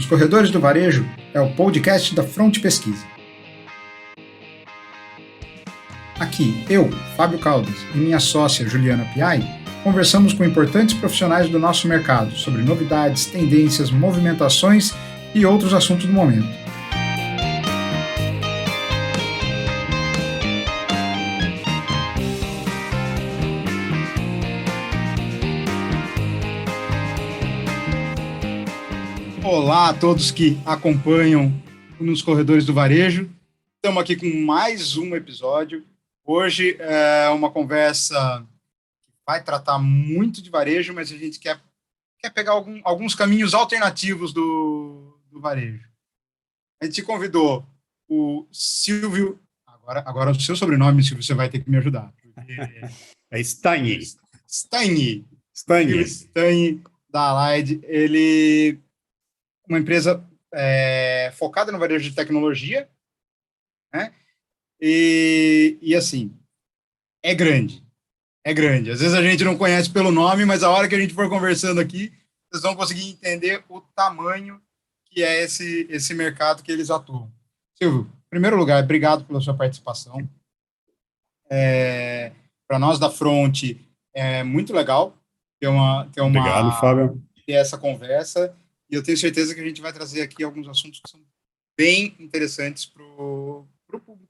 Os Corredores do Varejo é o podcast da Front Pesquisa. Aqui, eu, Fábio Caldas, e minha sócia Juliana Piai, conversamos com importantes profissionais do nosso mercado sobre novidades, tendências, movimentações e outros assuntos do momento. Olá a todos que acompanham nos Corredores do Varejo. Estamos aqui com mais um episódio. Hoje é uma conversa que vai tratar muito de varejo, mas a gente quer pegar alguns caminhos alternativos do varejo. A gente convidou o Silvio, agora o seu sobrenome, Silvio, você vai ter que me ajudar. É Stagni. Stagni, da Allied. Ele uma empresa focada no varejo de tecnologia, né? E assim, é grande. Às vezes a gente não conhece pelo nome, mas a hora que a gente for conversando aqui, vocês vão conseguir entender o tamanho que é esse mercado que eles atuam. Silvio, em primeiro lugar, obrigado pela sua participação. Para nós da Front, é muito legal Obrigado, Fábio. ter essa conversa. E eu tenho certeza que a gente vai trazer aqui alguns assuntos que são bem interessantes para o público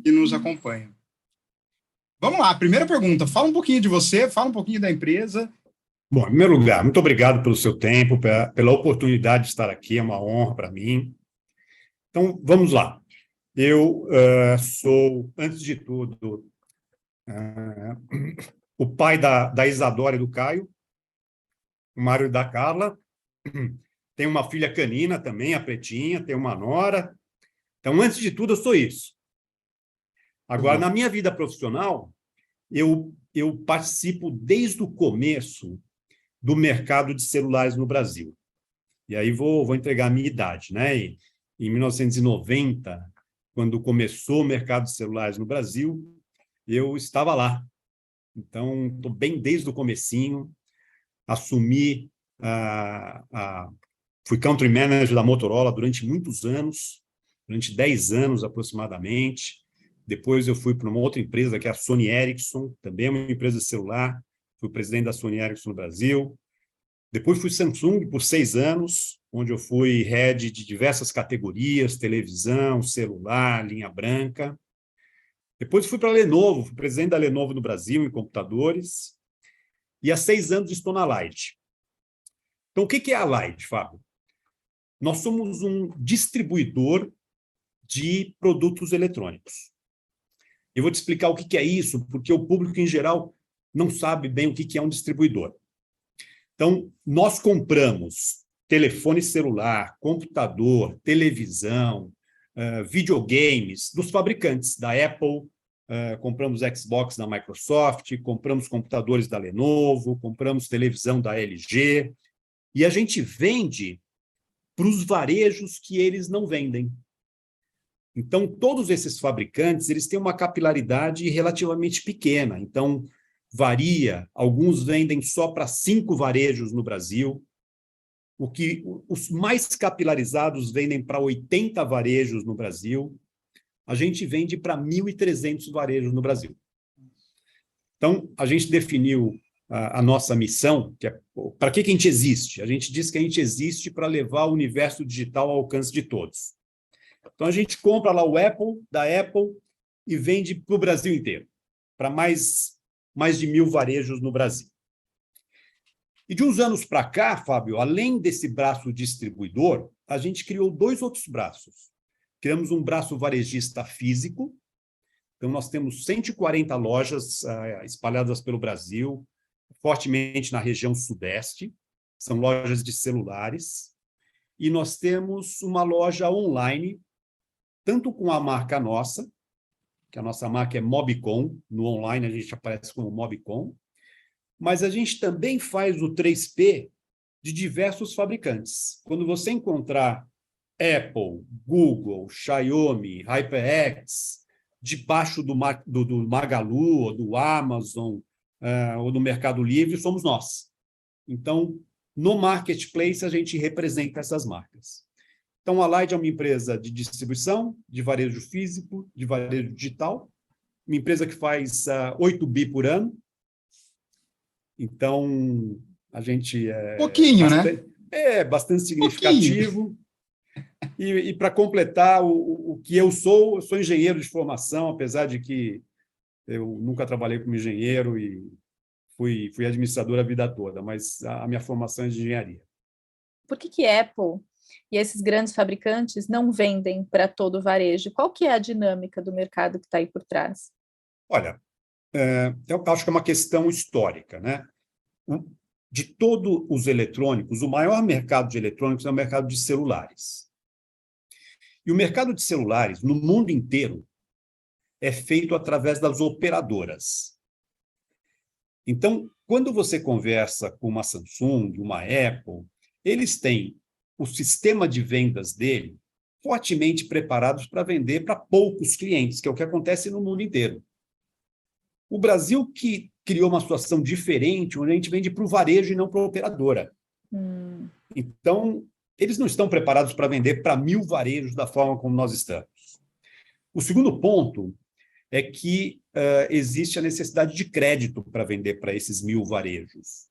que nos acompanha. Vamos lá, primeira pergunta. Fala um pouquinho de você, fala um pouquinho da empresa. Bom, em primeiro lugar, muito obrigado pelo seu tempo, pela oportunidade de estar aqui, é uma honra para mim. Então, vamos lá. Eu sou, antes de tudo, o pai da Isadora e do Caio, o Mário e da Carla. Tenho uma filha canina também, a Pretinha, tenho uma nora. Então, antes de tudo, eu sou isso. Agora, na minha vida profissional, eu participo desde o começo do mercado de celulares no Brasil. E aí vou entregar a minha idade, né? E, em 1990, quando começou o mercado de celulares no Brasil, eu estava lá. Então, estou bem desde o comecinho, assumi fui country manager da Motorola durante muitos anos, durante 10 anos aproximadamente. Depois eu fui para uma outra empresa, que é a Sony Ericsson, também é uma empresa de celular. Fui presidente da Sony Ericsson no Brasil. Depois fui Samsung por 6 anos, onde eu fui head de diversas categorias, televisão, celular, linha branca. Depois fui para a Lenovo, fui presidente da Lenovo no Brasil, em computadores. E há 6 anos estou na Allied. Então, o que é a Allied, Fábio? Nós somos um distribuidor de produtos eletrônicos. Eu vou te explicar o que é isso, porque o público, em geral, não sabe bem o que é um distribuidor. Então, nós compramos telefone celular, computador, televisão, videogames dos fabricantes, da Apple, compramos Xbox da Microsoft, compramos computadores da Lenovo, compramos televisão da LG, e a gente vende para os varejos que eles não vendem. Então, todos esses fabricantes, eles têm uma capilaridade relativamente pequena. Então, varia. Alguns vendem só para 5 varejos no Brasil. Os mais capilarizados vendem para 80 varejos no Brasil. A gente vende para 1.300 varejos no Brasil. Então, a gente definiu a nossa missão, que é para que a gente existe? A gente diz que a gente existe para levar o universo digital ao alcance de todos. Então, a gente compra lá o Apple, da Apple, e vende para o Brasil inteiro, para mais de 1.000 varejos no Brasil. E de uns anos para cá, Fábio, além desse braço distribuidor, a gente criou 2 outros braços. Criamos um braço varejista físico. Então, nós temos 140 lojas espalhadas pelo Brasil, fortemente na região sudeste, são lojas de celulares, e nós temos uma loja online, tanto com a marca nossa, que a nossa marca é Mobicom, no online a gente aparece como Mobicom, mas a gente também faz o 3P de diversos fabricantes. Quando você encontrar Apple, Google, Xiaomi, HyperX, debaixo do Magalu, ou do Amazon, ou do Mercado Livre, somos nós. Então, No marketplace, a gente representa essas marcas. Então, a Allied é uma empresa de distribuição, de varejo físico, de varejo digital, uma empresa que faz 8 bi por ano. Então, a gente Pouquinho, né? é bastante Pouquinho. significativo. E para completar o que eu sou engenheiro de formação, apesar de que eu nunca trabalhei como engenheiro e fui administrador a vida toda, mas a minha formação é de engenharia. Por que Apple e esses grandes fabricantes não vendem para todo o varejo? Qual que é a dinâmica do mercado que está aí por trás? Olha, eu acho que é uma questão histórica, né? De todos os eletrônicos, o maior mercado de eletrônicos é o mercado de celulares. E o mercado de celulares, no mundo inteiro, é feito através das operadoras. Então, quando você conversa com uma Samsung, uma Apple, eles têm o sistema de vendas dele fortemente preparados para vender para poucos clientes, que é o que acontece no mundo inteiro. O Brasil que criou uma situação diferente, onde a gente vende para o varejo e não para a operadora. Então, eles não estão preparados para vender para 1.000 varejos da forma como nós estamos. O segundo ponto é que existe a necessidade de crédito para vender para esses 1.000 varejos.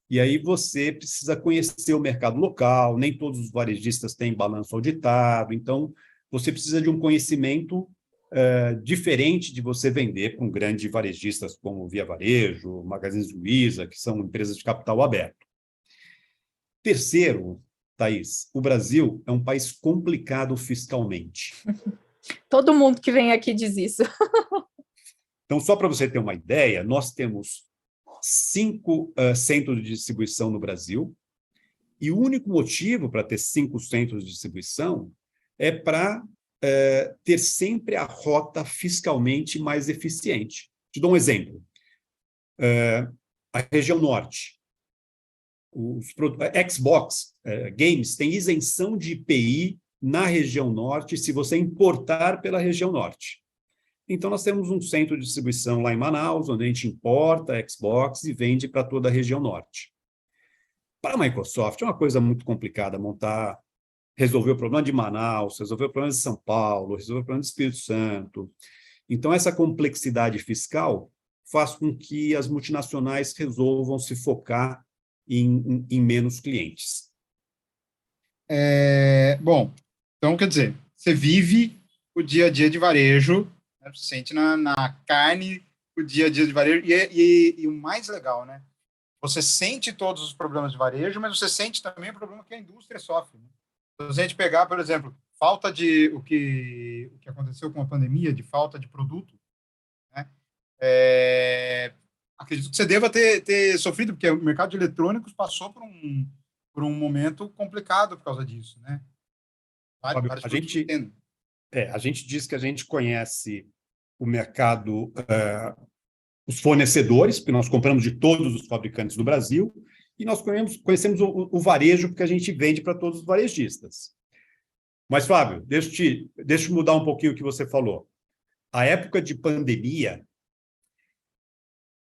E aí você precisa conhecer o mercado local, nem todos os varejistas têm balanço auditado, então você precisa de um conhecimento diferente de você vender com grandes varejistas como Via Varejo, Magazine Luiza, que são empresas de capital aberto. Terceiro, Thaís, o Brasil é um país complicado fiscalmente. Todo mundo que vem aqui diz isso. Então, só para você ter uma ideia, nós temos 5 centros de distribuição no Brasil, e o único motivo para ter 5 centros de distribuição é para ter sempre a rota fiscalmente mais eficiente. Te dou um exemplo. A região norte, os Xbox Games tem isenção de IPI na região norte se você importar pela região norte. Então, nós temos um centro de distribuição lá em Manaus, onde a gente importa Xbox e vende para toda a região norte. Para a Microsoft, é uma coisa muito complicada resolver o problema de Manaus, resolver o problema de São Paulo, resolver o problema do Espírito Santo. Então, essa complexidade fiscal faz com que as multinacionais resolvam se focar em menos clientes. Bom, então, quer dizer, você vive o dia a dia de varejo, né? Você sente na carne o dia a dia de varejo, e o mais legal, né? Você sente todos os problemas de varejo, mas você sente também o problema que a indústria sofre, né? Se a gente pegar, por exemplo, falta de o que aconteceu com a pandemia, de falta de produto, né? Acredito que você deva ter sofrido, porque o mercado de eletrônicos passou por um momento complicado por causa disso, né? Fábio, a gente diz que a gente conhece o mercado, os fornecedores, porque nós compramos de todos os fabricantes do Brasil, e nós conhecemos o varejo, porque a gente vende para todos os varejistas. Mas, Fábio, deixa eu mudar um pouquinho o que você falou. A época de pandemia,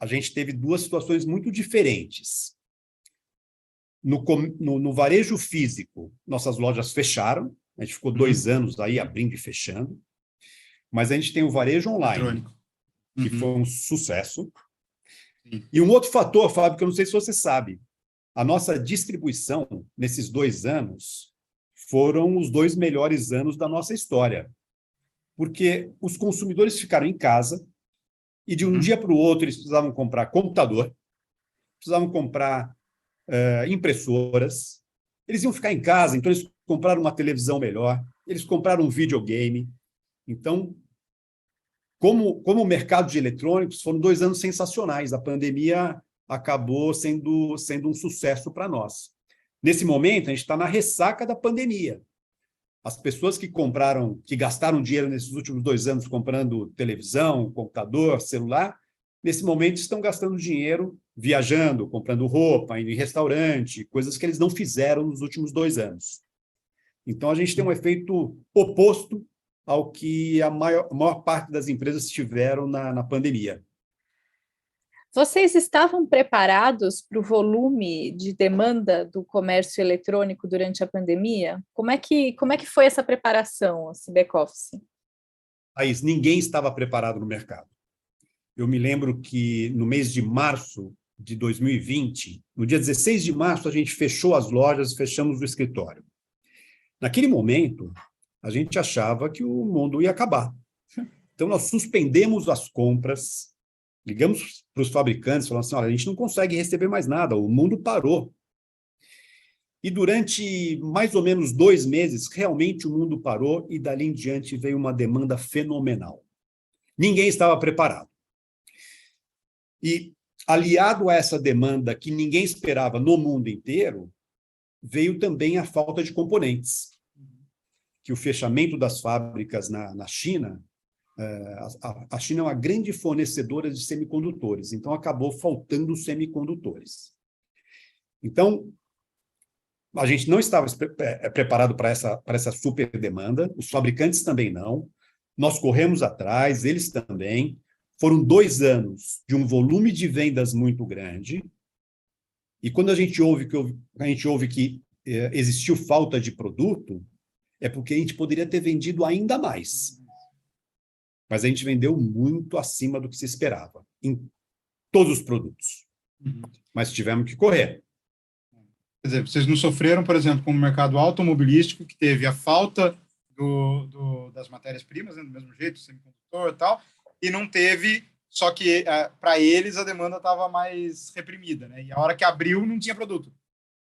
a gente teve 2 situações muito diferentes. No varejo físico, nossas lojas fecharam, a gente ficou 2 anos aí abrindo e fechando, mas a gente tem o varejo online, que foi um sucesso. Sim. E um outro fator, Fábio, que eu não sei se você sabe, a nossa distribuição nesses 2 anos foram os 2 melhores anos da nossa história, porque os consumidores ficaram em casa e de um dia para o outro eles precisavam comprar computador, precisavam comprar impressoras, eles iam ficar em casa, então eles compraram uma televisão melhor, eles compraram um videogame. Então, como mercado de eletrônicos, foram 2 anos sensacionais. A pandemia acabou sendo um sucesso para nós. Nesse momento, a gente está na ressaca da pandemia. As pessoas que gastaram dinheiro nesses últimos 2 anos comprando televisão, computador, celular, nesse momento estão gastando dinheiro viajando, comprando roupa, indo em restaurante, coisas que eles não fizeram nos últimos 2 anos. Então, a gente tem um efeito oposto ao que a maior parte das empresas tiveram na pandemia. Vocês estavam preparados para o volume de demanda do comércio eletrônico durante a pandemia? Como é que foi essa preparação, esse back-office? Thaís, ninguém estava preparado no mercado. Eu me lembro que no mês de março de 2020, no dia 16 de março, a gente fechou as lojas, fechamos o escritório. Naquele momento, a gente achava que o mundo ia acabar. Então, nós suspendemos as compras, ligamos para os fabricantes, falando assim, olha, a gente não consegue receber mais nada, o mundo parou. E durante mais ou menos 2 meses, realmente o mundo parou e dali em diante veio uma demanda fenomenal. Ninguém estava preparado. E, aliado a essa demanda que ninguém esperava no mundo inteiro, veio também a falta de componentes. Que o fechamento das fábricas na China, a China é uma grande fornecedora de semicondutores, então acabou faltando semicondutores. Então, a gente não estava preparado para essa super demanda, os fabricantes também não, nós corremos atrás, eles também. Foram 2 anos de um volume de vendas muito grande, e quando a gente ouve que existiu falta de produto, é porque a gente poderia ter vendido ainda mais. Mas a gente vendeu muito acima do que se esperava, em todos os produtos. Mas tivemos que correr. Quer dizer, vocês não sofreram, por exemplo, com o mercado automobilístico, que teve a falta das matérias-primas, né, do mesmo jeito, semicondutor e tal, e não teve, só que para eles a demanda estava mais reprimida, né? E a hora que abriu não tinha produto.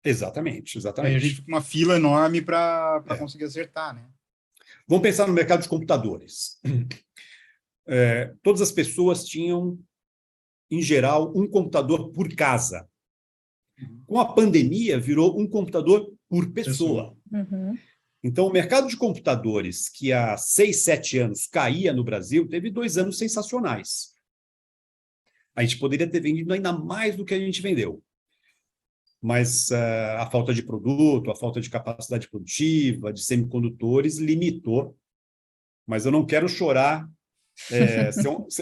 Exatamente. Aí a gente fica com uma fila enorme para conseguir acertar, né? Vamos pensar no mercado de computadores. Todas as pessoas tinham, em geral, um computador por casa. Com a pandemia, virou um computador por pessoa. Uhum. Então, o mercado de computadores, que há 6, 7 anos caía no Brasil, teve 2 anos sensacionais. A gente poderia ter vendido ainda mais do que a gente vendeu. Mas a falta de produto, a falta de capacidade produtiva, de semicondutores, limitou. Mas eu não quero chorar,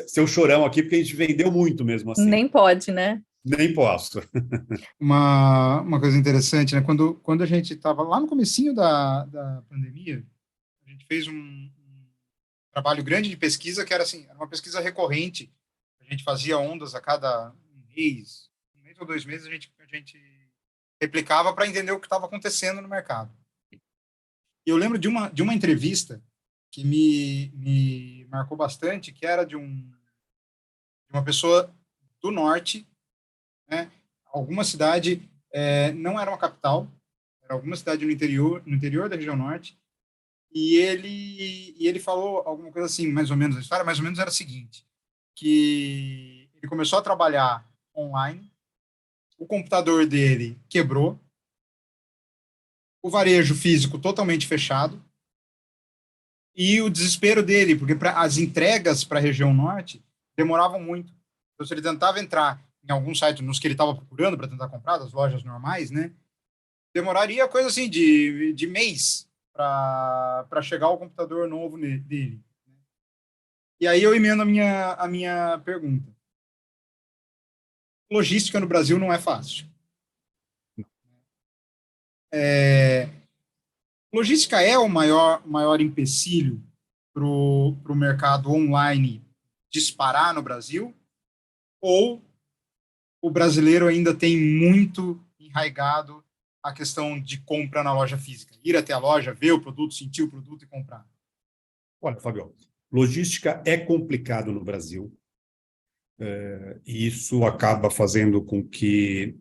ser um chorão aqui, porque a gente vendeu muito mesmo assim. Nem pode, né? Nem posso. Uma coisa interessante, né? Quando a gente estava lá no comecinho da pandemia, a gente fez um trabalho grande de pesquisa, que era assim, era uma pesquisa recorrente. A gente fazia ondas a cada um mês ou 2 meses, a gente replicava para entender o que estava acontecendo no mercado. E eu lembro de uma entrevista que me marcou bastante, que era de uma pessoa do norte, né? Alguma cidade, não era uma capital, era alguma cidade no interior da região norte, e ele falou alguma coisa assim, mais ou menos, a história mais ou menos era a seguinte, que ele começou a trabalhar online, o computador dele quebrou, o varejo físico totalmente fechado, e o desespero dele, porque as entregas para a região norte demoravam muito. Então, se ele tentava entrar em algum site, nos que ele estava procurando para tentar comprar, das lojas normais, né, demoraria coisa assim de mês para chegar o computador novo dele. E aí eu emendo a minha pergunta. Logística no Brasil não é fácil. Logística é o maior empecilho para o mercado online disparar no Brasil? Ou o brasileiro ainda tem muito enraizado a questão de compra na loja física? Ir até a loja, ver o produto, sentir o produto e comprar? Olha, Fabio, logística é complicado no Brasil. E isso acaba fazendo com que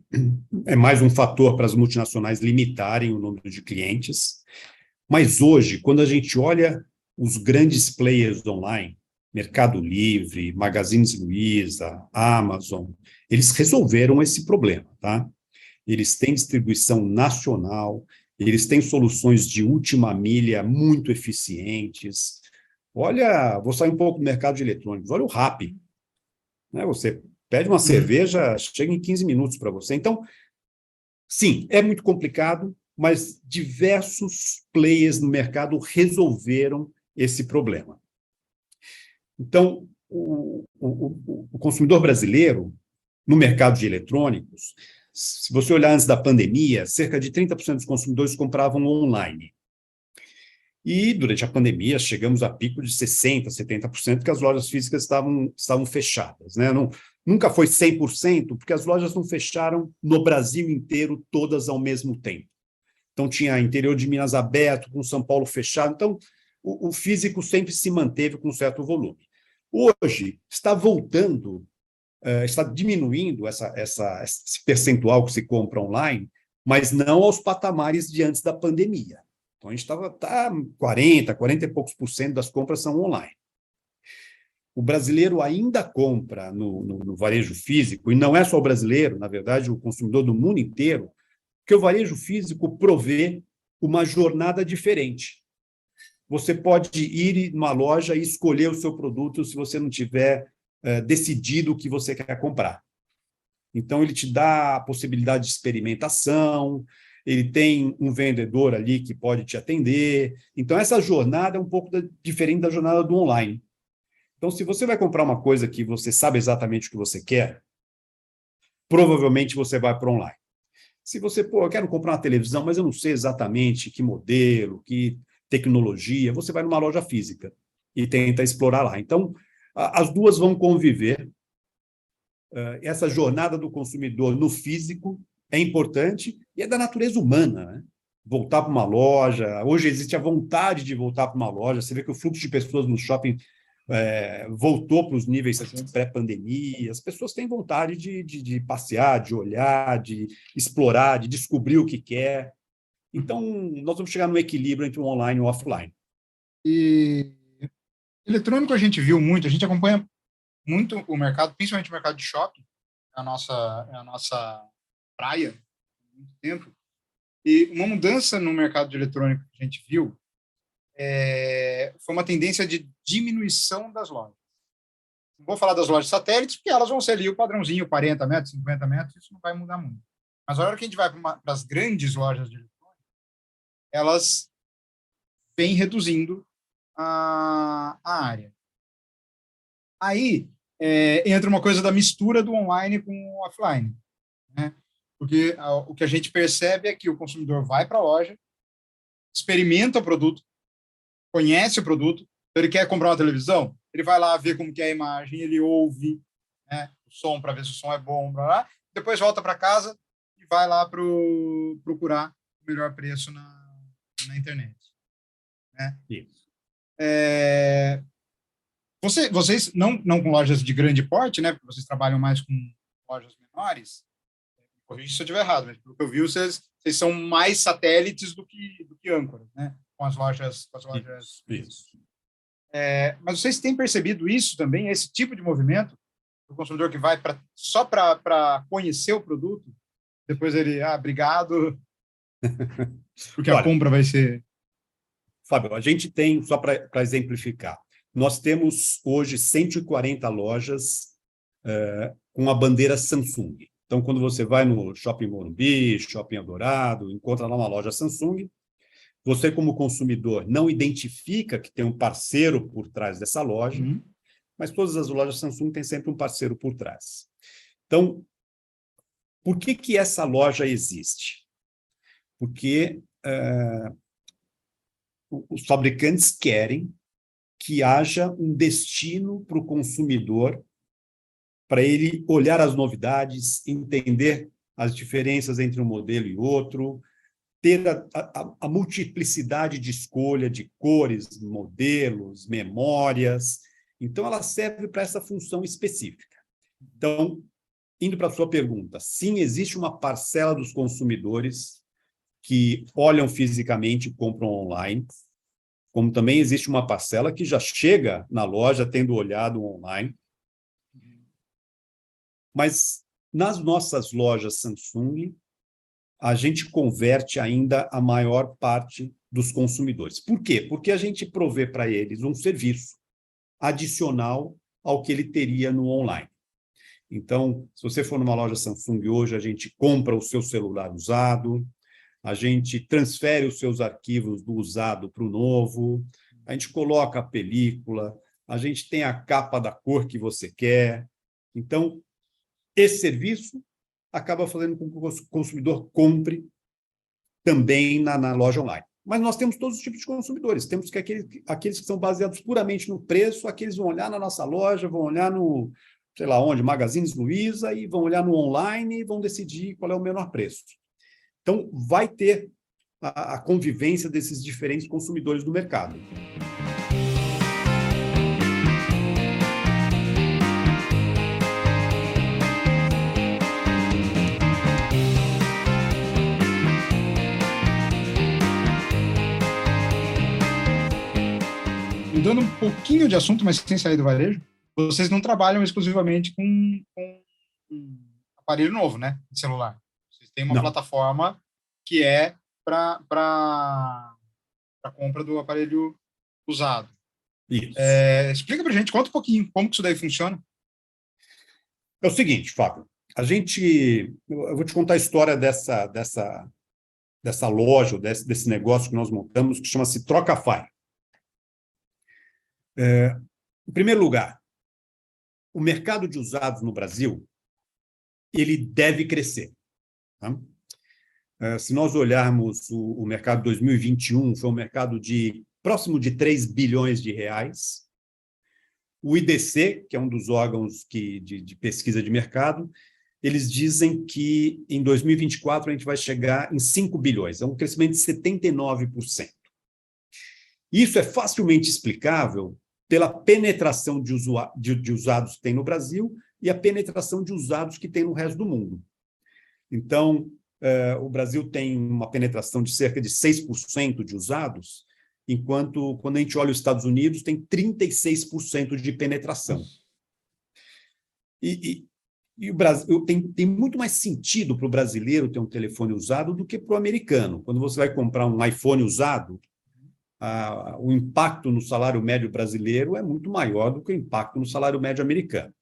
é mais um fator para as multinacionais limitarem o número de clientes. Mas hoje, quando a gente olha os grandes players online, Mercado Livre, Magazine Luiza, Amazon, eles resolveram esse problema, tá? Eles têm distribuição nacional, eles têm soluções de última milha muito eficientes. Olha, vou sair um pouco do mercado de eletrônicos, olha o Rappi, né? Você pede uma cerveja, chega em 15 minutos para você. Então, sim, é muito complicado, mas diversos players no mercado resolveram esse problema. Então, o consumidor brasileiro, no mercado de eletrônicos, se você olhar antes da pandemia, cerca de 30% dos consumidores compravam online. E, durante a pandemia, chegamos a pico de 60%, 70%, porque as lojas físicas estavam fechadas, né? Nunca foi 100%, porque as lojas não fecharam no Brasil inteiro, todas ao mesmo tempo. Então, tinha interior de Minas aberto, com São Paulo fechado. Então, o físico sempre se manteve com um certo volume. Hoje, está voltando, está diminuindo esse percentual que se compra online, mas não aos patamares de antes da pandemia. Então, a gente estava 40 e poucos por cento das compras são online. O brasileiro ainda compra no varejo físico, e não é só o brasileiro, na verdade, o consumidor do mundo inteiro, porque o varejo físico provê uma jornada diferente. Você pode ir numa loja e escolher o seu produto se você não tiver decidido o que você quer comprar. Então, ele te dá a possibilidade de experimentação, ele tem um vendedor ali que pode te atender. Então, essa jornada é um pouco diferente da jornada do online. Então, se você vai comprar uma coisa que você sabe exatamente o que você quer, provavelmente você vai para online. Se você, eu quero comprar uma televisão, mas eu não sei exatamente que modelo, que tecnologia, você vai numa loja física e tenta explorar lá. Então, as duas vão conviver. Essa jornada do consumidor no físico é importante e é da natureza humana, né? Voltar para uma loja. Hoje existe a vontade de voltar para uma loja. Você vê que o fluxo de pessoas no shopping voltou para os níveis pré-pandemia. As pessoas têm vontade de passear, de olhar, de explorar, de descobrir o que quer. Então, nós vamos chegar no equilíbrio entre o online e o offline. E eletrônico a gente viu muito, a gente acompanha muito o mercado, principalmente o mercado de shopping, é a nossa praia há muito tempo. E uma mudança no mercado de eletrônico que a gente viu foi uma tendência de diminuição das lojas. Não vou falar das lojas satélites, porque elas vão ser ali o padrãozinho, 40 metros, 50 metros, isso não vai mudar muito. Mas a hora que a gente vai para as grandes lojas de eletrônico, elas vêm reduzindo a área. Aí entra uma coisa da mistura do online com o offline, né? Porque o que a gente percebe é que o consumidor vai para a loja, experimenta o produto, conhece o produto, ele quer comprar uma televisão, ele vai lá ver como que é a imagem, ele ouve, né, o som para ver se o som é bom, blá, blá, depois volta para casa e vai lá procurar o melhor preço na internet. Né? Isso. Vocês, não com lojas de grande porte, né, porque vocês trabalham mais com lojas menores, corrija se eu estiver errado, mas pelo que eu vi, vocês são mais satélites do que âncoras, né, com as lojas. Isso. Mas vocês têm percebido isso também, esse tipo de movimento, do consumidor que vai só para conhecer o produto, depois ele, obrigado, porque a compra vai ser... Fábio, a gente tem, só para exemplificar, nós temos hoje 140 lojas com a bandeira Samsung. Então, quando você vai no Shopping Morumbi, Shopping Eldorado, encontra lá uma loja Samsung, você, como consumidor, não identifica que tem um parceiro por trás dessa loja, mas todas as lojas Samsung têm sempre um parceiro por trás. Então, por que essa loja existe? Porque os fabricantes querem que haja um destino para o consumidor, para ele olhar as novidades, entender as diferenças entre um modelo e outro, ter a multiplicidade de escolha de cores, modelos, memórias. Então, ela serve para essa função específica. Então, indo para a sua pergunta, sim, existe uma parcela dos consumidores que olham fisicamente e compram online, como também existe uma parcela que já chega na loja tendo olhado online. Mas nas nossas lojas Samsung, a gente converte ainda a maior parte dos consumidores. Por quê? Porque a gente provê para eles um serviço adicional ao que ele teria no online. Então, se você for numa loja Samsung hoje, a gente compra o seu celular usado, a gente transfere os seus arquivos do usado para o novo, a gente coloca a película, a gente tem a capa da cor que você quer. Então, esse serviço acaba fazendo com que o consumidor compre também na loja online. Mas nós temos todos os tipos de consumidores. Temos que aqueles que são baseados puramente no preço, aqueles vão olhar na nossa loja, vão olhar no, sei lá onde, Magazines Luiza, e vão olhar no online e vão decidir qual é o menor preço. Então, vai ter a convivência desses diferentes consumidores do mercado. Mudando um pouquinho de assunto, mas sem sair do varejo, vocês não trabalham exclusivamente com aparelho novo, né? De celular. Vocês têm uma plataforma que é para compra do aparelho usado. Isso. Explica para a gente, conta um pouquinho como que isso daí funciona. É o seguinte, Fábio, eu vou te contar a história dessa loja, desse negócio que nós montamos, que chama-se Trocafy. Em primeiro lugar, o mercado de usados no Brasil, ele deve crescer. Tá? Se nós olharmos o mercado de 2021, foi um mercado próximo de 3 bilhões de reais. O IDC, que é um dos órgãos de pesquisa de mercado, eles dizem que em 2024 a gente vai chegar em 5 bilhões, é um crescimento de 79%. Isso é facilmente explicável pela penetração de usados que tem no Brasil e a penetração de usados que tem no resto do mundo. Então, o Brasil tem uma penetração de cerca de 6% de usados, enquanto, quando a gente olha os Estados Unidos, tem 36% de penetração. E o Brasil tem muito mais sentido para o brasileiro ter um telefone usado do que para o americano. Quando você vai comprar um iPhone usado, o impacto no salário médio brasileiro é muito maior do que o impacto no salário médio americano.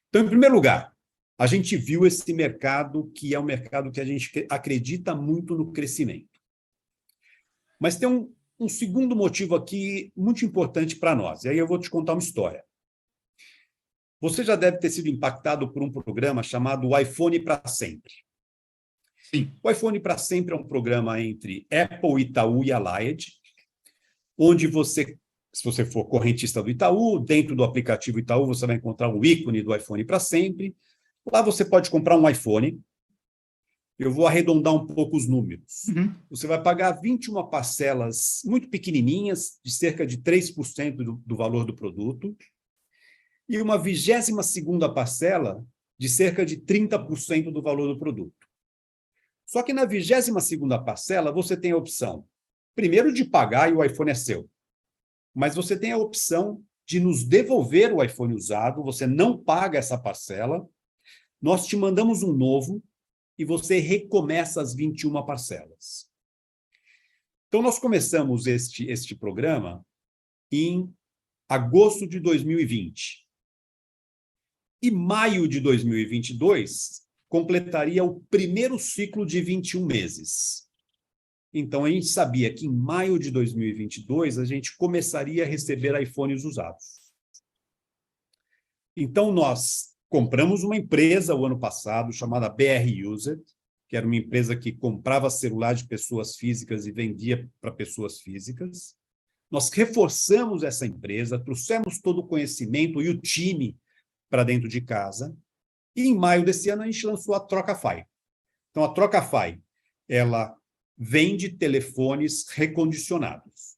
Então, em primeiro lugar, a gente viu esse mercado, que é um mercado que a gente acredita muito no crescimento. Mas tem um segundo motivo aqui muito importante para nós, e aí eu vou te contar uma história. Você já deve ter sido impactado por um programa chamado o iPhone para Sempre. Sim. O iPhone para Sempre é um programa entre Apple, Itaú e Allied, onde você, se você for correntista do Itaú, dentro do aplicativo Itaú, você vai encontrar o ícone do iPhone para Sempre. Lá você pode comprar um iPhone. Eu vou arredondar um pouco os números. Uhum. Você vai pagar 21 parcelas muito pequenininhas, de cerca de 3% do valor do produto, e uma 22ª parcela de cerca de 30% do valor do produto. Só que na 22ª parcela, você tem a opção, primeiro, de pagar e o iPhone é seu. Mas você tem a opção de nos devolver o iPhone usado, você não paga essa parcela, nós te mandamos um novo e você recomeça as 21 parcelas. Então, nós começamos este programa em agosto de 2020. E maio de 2022 completaria o primeiro ciclo de 21 meses. Então, a gente sabia que em maio de 2022 a gente começaria a receber iPhones usados. Então, nós compramos uma empresa o ano passado chamada BR User, que era uma empresa que comprava celular de pessoas físicas e vendia para pessoas físicas. Nós reforçamos essa empresa, trouxemos todo o conhecimento e o time para dentro de casa, e em maio desse ano a gente lançou a Trocafy. Então, a Trocafy, ela vende telefones recondicionados.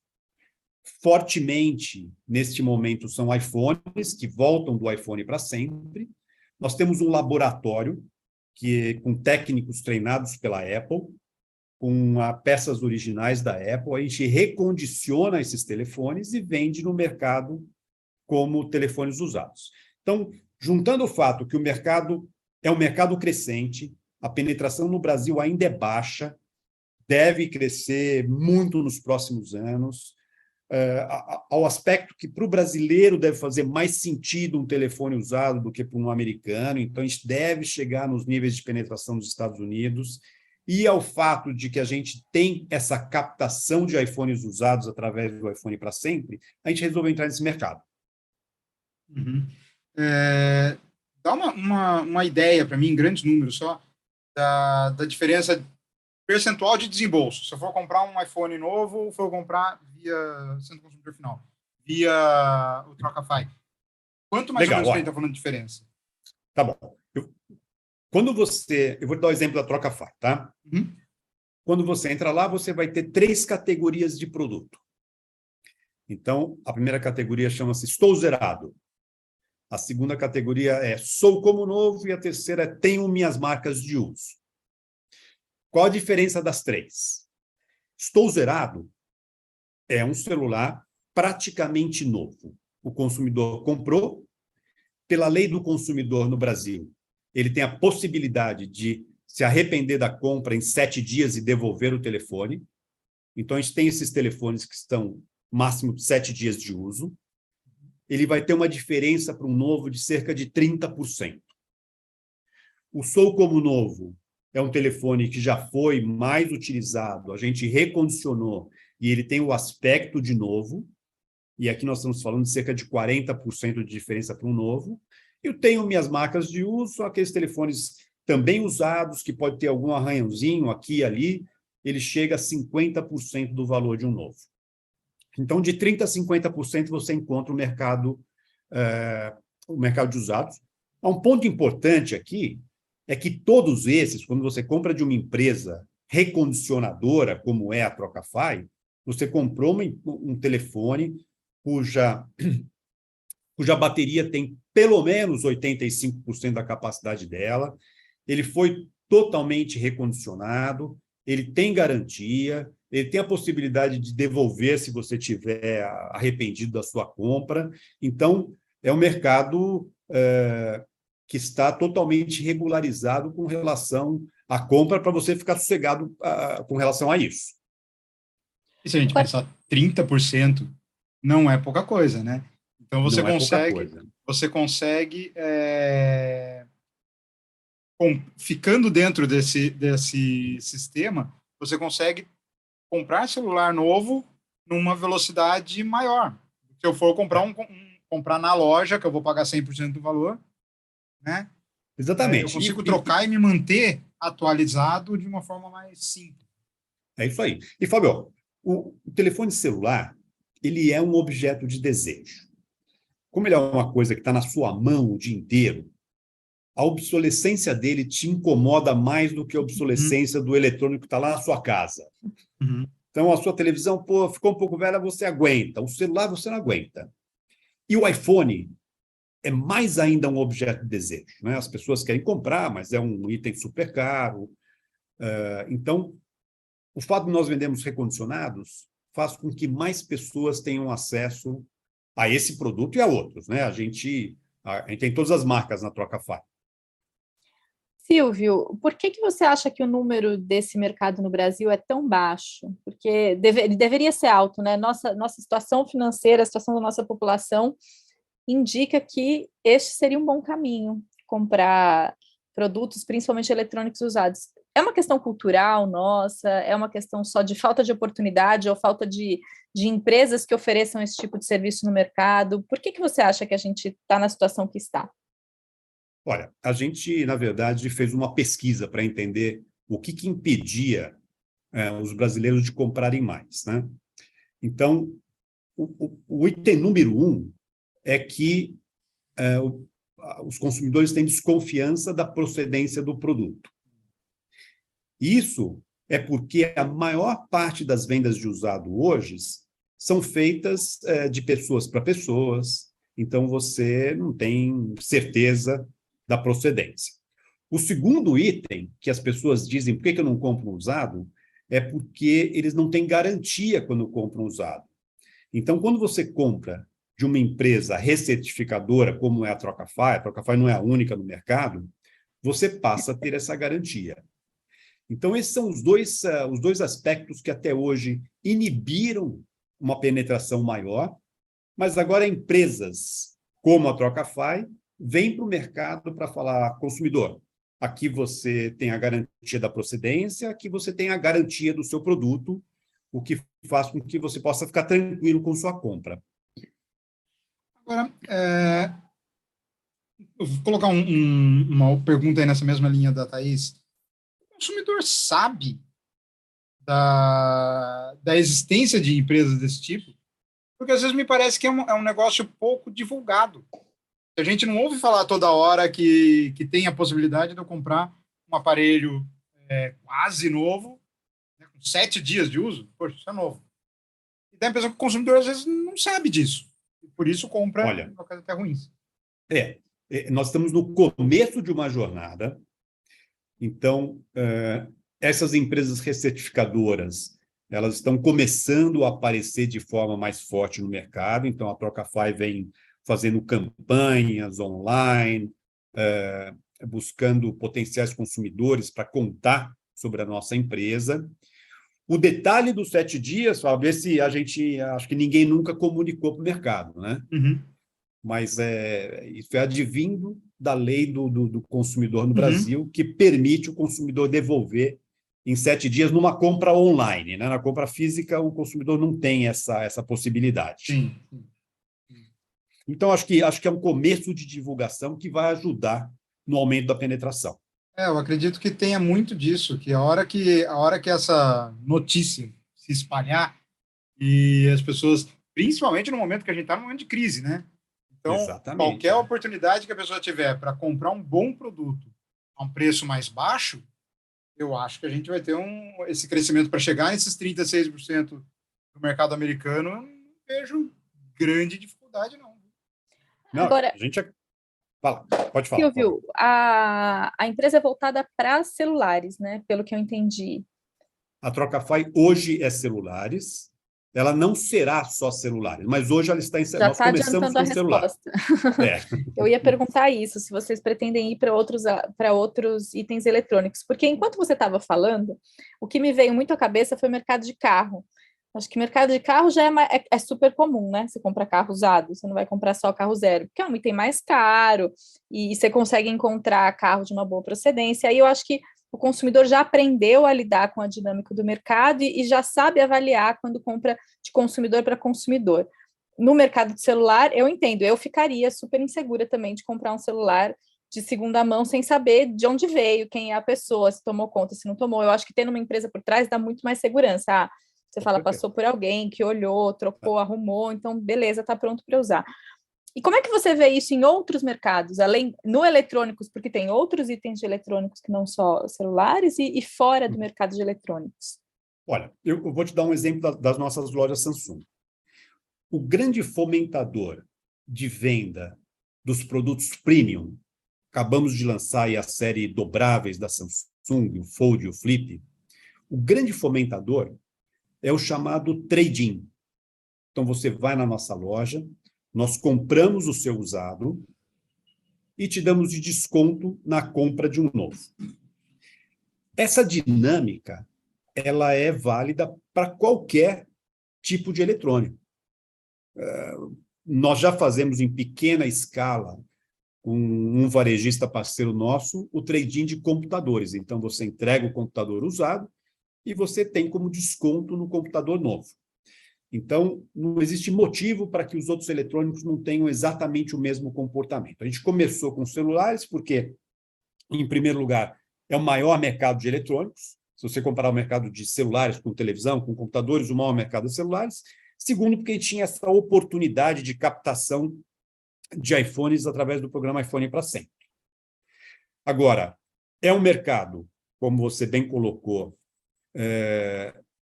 Fortemente, neste momento, são iPhones que voltam do iPhone para sempre. Nós temos um laboratório com técnicos treinados pela Apple, com peças originais da Apple. A gente recondiciona esses telefones e vende no mercado como telefones usados. Então, juntando o fato que o mercado é um mercado crescente, a penetração no Brasil ainda é baixa, deve crescer muito nos próximos anos, ao aspecto que para o brasileiro deve fazer mais sentido um telefone usado do que para um americano, então a gente deve chegar nos níveis de penetração dos Estados Unidos, e ao fato de que a gente tem essa captação de iPhones usados através do iPhone para Sempre, a gente resolveu entrar nesse mercado. Uhum. dá uma ideia para mim, em grandes números só, da diferença percentual de desembolso. Se eu for comprar um iPhone novo, ou for eu comprar via centro consumidor final, via o Trocafy. Quanto mais ou Legal, menos que a gente olha, está falando de diferença? tá bom. Eu vou te dar o exemplo da Trocafy, tá? Uhum. Quando você entra lá, você vai ter 3 categorias de produto. Então, a primeira categoria chama-se Estou Zerado. A segunda categoria é Sou Como Novo e a terceira é Tenho Minhas Marcas de Uso. Qual a diferença das 3? Estou Zerado é um celular praticamente novo. O consumidor comprou, pela lei do consumidor no Brasil, ele tem a possibilidade de se arrepender da compra em 7 dias e devolver o telefone. Então, a gente tem esses telefones que estão máximo de 7 dias de uso. Ele vai ter uma diferença para um novo de cerca de 30%. O Sou Como Novo é um telefone que já foi mais utilizado, a gente recondicionou e ele tem o aspecto de novo, e aqui nós estamos falando de cerca de 40% de diferença para um novo. Eu tenho minhas marcas de uso, são aqueles telefones também usados, que pode ter algum arranhãozinho aqui e ali, ele chega a 50% do valor de um novo. Então, de 30% a 50% você encontra o mercado de usados. Um ponto importante aqui é que todos esses, quando você compra de uma empresa recondicionadora, como é a Trocafy, você comprou um telefone cuja bateria tem pelo menos 85% da capacidade dela, ele foi totalmente recondicionado, ele tem garantia, ele tem a possibilidade de devolver se você tiver arrependido da sua compra. Então, é um mercado que está totalmente regularizado com relação à compra, para você ficar sossegado com relação a isso. E se a gente pensar 30%, não é pouca coisa, né? Então Não é pouca coisa. você consegue ficando dentro desse sistema, você consegue comprar celular novo numa velocidade maior. Se eu for comprar na loja, que eu vou pagar 100% do valor, né? Eu Exatamente. consigo trocar e me manter atualizado de uma forma mais simples. É isso aí. E, Fábio, o telefone celular, ele é um objeto de desejo. Como ele é uma coisa que está na sua mão o dia inteiro, a obsolescência dele te incomoda mais do que a obsolescência do eletrônico que está lá na sua casa. Uhum. Então, a sua televisão, ficou um pouco velha, você aguenta. O celular, você não aguenta. E o iPhone é mais ainda um objeto de desejo, né? As pessoas querem comprar, mas é um item super caro. Então, o fato de nós vendermos recondicionados faz com que mais pessoas tenham acesso a esse produto e a outros, né? A gente tem todas as marcas na Trocafy. Silvio, por que você acha que o número desse mercado no Brasil é tão baixo? Porque ele deveria ser alto, né? Nossa situação financeira, a situação da nossa população indica que este seria um bom caminho, comprar produtos, principalmente eletrônicos usados. É uma questão cultural nossa? É uma questão só de falta de oportunidade ou falta de empresas que ofereçam esse tipo de serviço no mercado? Por que você acha que a gente está na situação que está? Olha, a gente, na verdade, fez uma pesquisa para entender o que impedia os brasileiros de comprarem mais, né? Então, o item número 1 é que os consumidores têm desconfiança da procedência do produto. Isso é porque a maior parte das vendas de usado hoje são feitas de pessoas para pessoas, então você não tem certeza da procedência. O segundo item que as pessoas dizem, por que eu não compro usado, é porque eles não têm garantia quando compram usado. Então, quando você compra de uma empresa recertificadora, como é a Trocafy não é a única no mercado, você passa a ter essa garantia. Então, esses são os dois aspectos que até hoje inibiram uma penetração maior, mas agora empresas como a Trocafy vêm para o mercado para falar, consumidor, aqui você tem a garantia da procedência, aqui você tem a garantia do seu produto, o que faz com que você possa ficar tranquilo com sua compra. Agora, Eu vou colocar uma pergunta aí nessa mesma linha da Thaís. O consumidor sabe da existência de empresas desse tipo? Porque às vezes me parece que é um negócio pouco divulgado. A gente não ouve falar toda hora que tem a possibilidade de eu comprar um aparelho quase novo, né, com 7 dias de uso. Poxa, isso é novo. E dá a impressão que o consumidor às vezes não sabe disso. E por isso compra Olha, uma coisa até ruim. nós estamos no começo de uma jornada, então, essas empresas recertificadoras, elas estão começando a aparecer de forma mais forte no mercado, então a Trocafy vem fazendo campanhas online, buscando potenciais consumidores para contar sobre a nossa empresa. O detalhe dos 7 dias, Fábio, esse acho que ninguém nunca comunicou para o mercado, né? Uhum. Mas isso é advindo da lei do consumidor no Uhum. Brasil, que permite o consumidor devolver em 7 dias numa compra online, né? Na compra física, o consumidor não tem essa possibilidade. Sim. Então, acho que é um começo de divulgação que vai ajudar no aumento da penetração. Eu acredito que tenha muito disso, que a hora que essa notícia se espalhar e as pessoas, principalmente no momento que a gente está no momento de crise, né? Então, Exatamente. qualquer oportunidade que a pessoa tiver para comprar um bom produto a um preço mais baixo, eu acho que a gente vai ter esse crescimento para chegar nesses 36% do mercado americano. Eu não vejo grande dificuldade, não. Não, Agora, a gente... Fala, pode falar. Silvio, a empresa é voltada para celulares, né? Pelo que eu entendi. A Trocafy hoje é celulares, ela não será só celulares, mas hoje ela está Já nós está começamos adiantando a com celular. resposta. É. Eu ia perguntar isso, se vocês pretendem ir para outros itens eletrônicos, porque enquanto você estava falando, o que me veio muito à cabeça foi o mercado de carro. Acho que o mercado de carro já é super comum, né? Você compra carro usado, você não vai comprar só carro zero, porque é um item mais caro e você consegue encontrar carro de uma boa procedência. Aí eu acho que o consumidor já aprendeu a lidar com a dinâmica do mercado e já sabe avaliar quando compra de consumidor para consumidor. No mercado de celular, eu entendo, eu ficaria super insegura também de comprar um celular de segunda mão sem saber de onde veio, quem é a pessoa, se tomou conta, se não tomou. Eu acho que tendo uma empresa por trás dá muito mais segurança. Você fala, passou por alguém que olhou, trocou, arrumou, então beleza, está pronto para usar. E como é que você vê isso em outros mercados, além no eletrônicos, porque tem outros itens de eletrônicos que não só celulares, e fora do mercado de eletrônicos? Olha, eu vou te dar um exemplo das nossas lojas Samsung. O grande fomentador de venda dos produtos premium, acabamos de lançar aí a série dobráveis da Samsung, o Fold e o Flip, o grande fomentador é o chamado trade-in. Então, você vai na nossa loja, nós compramos o seu usado e te damos de desconto na compra de um novo. Essa dinâmica, ela é válida para qualquer tipo de eletrônico. Nós já fazemos em pequena escala, com um varejista parceiro nosso, o trade-in de computadores. Então, você entrega o computador usado e você tem como desconto no computador novo. Então, não existe motivo para que os outros eletrônicos não tenham exatamente o mesmo comportamento. A gente começou com celulares porque, em primeiro lugar, é o maior mercado de eletrônicos. Se você comparar o mercado de celulares com televisão, com computadores, o maior mercado de celulares. Segundo, porque tinha essa oportunidade de captação de iPhones através do programa iPhone para Sempre. Agora, é um mercado, como você bem colocou,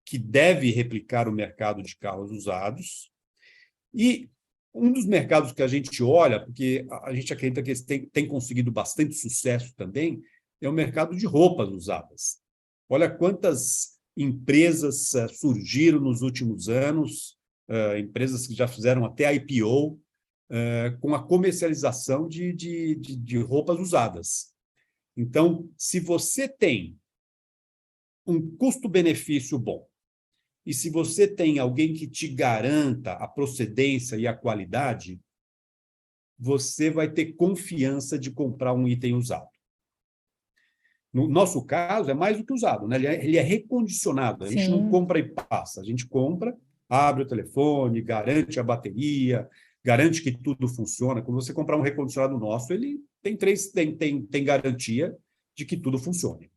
que deve replicar o mercado de carros usados. E um dos mercados que a gente olha, porque a gente acredita que eles têm conseguido bastante sucesso também, é o mercado de roupas usadas. Olha quantas empresas surgiram nos últimos anos, empresas que já fizeram até IPO, com a comercialização de roupas usadas. Então, se você tem um custo-benefício bom, e se você tem alguém que te garanta a procedência e a qualidade, você vai ter confiança de comprar um item usado. No nosso caso, é mais do que usado, né? Ele é recondicionado. A gente não compra e passa. A gente compra, abre o telefone, garante a bateria, garante que tudo funciona. Quando você comprar um recondicionado nosso, ele tem garantia de que tudo funcione.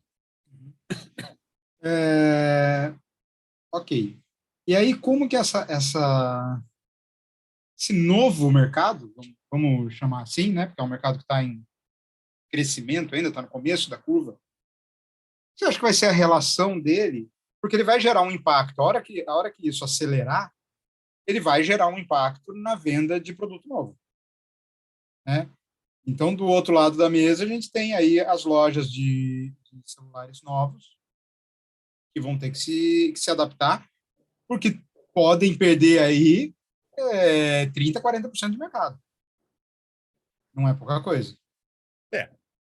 Ok. E aí, como que esse novo mercado, vamos chamar assim, né? Porque é um mercado que está em crescimento ainda, está no começo da curva. Você acha que vai ser a relação dele? Porque ele vai gerar um impacto. A hora que isso acelerar, ele vai gerar um impacto na venda de produto novo, né? Então, do outro lado da mesa, a gente tem aí as lojas de celulares novos que vão ter que se adaptar, porque podem perder aí 30%, 40% de mercado. Não é pouca coisa.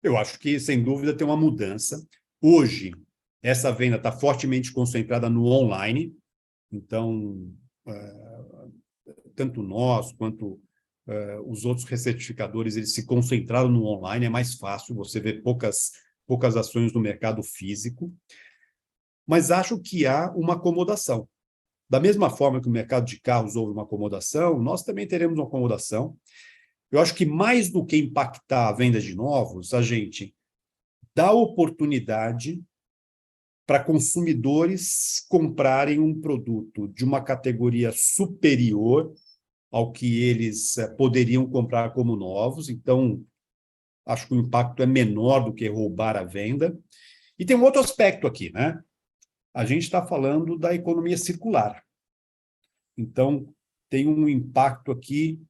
Eu acho que, sem dúvida, tem uma mudança. Hoje, essa venda está fortemente concentrada no online. Então, tanto nós quanto os outros recertificadores, eles se concentraram no online. É mais fácil, você vê poucas ações no mercado físico. Mas acho que há uma acomodação. Da mesma forma que o mercado de carros houve uma acomodação, nós também teremos uma acomodação. Eu acho que mais do que impactar a venda de novos, a gente dá oportunidade para consumidores comprarem um produto de uma categoria superior ao que eles poderiam comprar como novos. Então, acho que o impacto é menor do que roubar a venda. E tem um outro aspecto aqui, né? A gente está falando da economia circular. Então, tem um impacto aqui